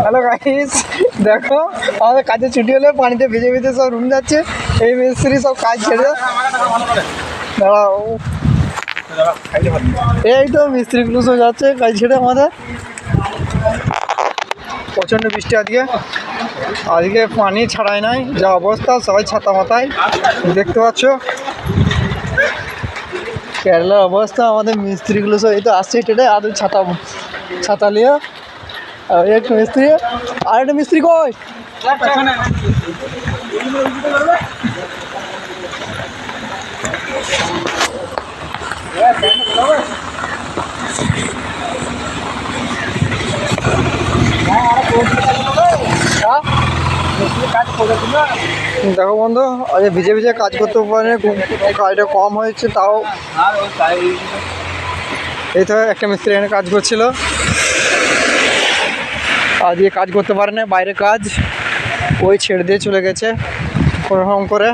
Hello guys, দেখো আমাদের কাজে ছুটি হলে পানিতে ভিজে ভিজে সব রুম যাচ্ছে। এই মিস্ত্রি সব কাজ ছেড়ে দাঁড়াও, এই তো মিস্ত্রিগুলো সব যাচ্ছে কাজ ছেড়ে। আমাদের প্রচণ্ড বৃষ্টি আজকে পানি ছাড়াই নাই, যা অবস্থা সবাই ছাতা মাথায় দেখতে পাচ্ছ। কেরালার অবস্থা, আমাদের মিস্ত্রিগুলো সব এই তো আসছে টেটে, আর ছাতা নিয়ে। আর একটা মিস্ত্রি, আর একটা মিস্ত্রি কই? দেখো বন্ধু, আজ ভিজে ভিজে কাজ করতে পারে, কাজটা কম হয়েছে তাও। এই তো একটা মিস্ত্রি এখানে কাজ করছিল, আজকে কাজ করতে পারে না, বাইরে কাজ, ওই ছেড়ে দিয়ে চলে গেছে কোনোরকম করে।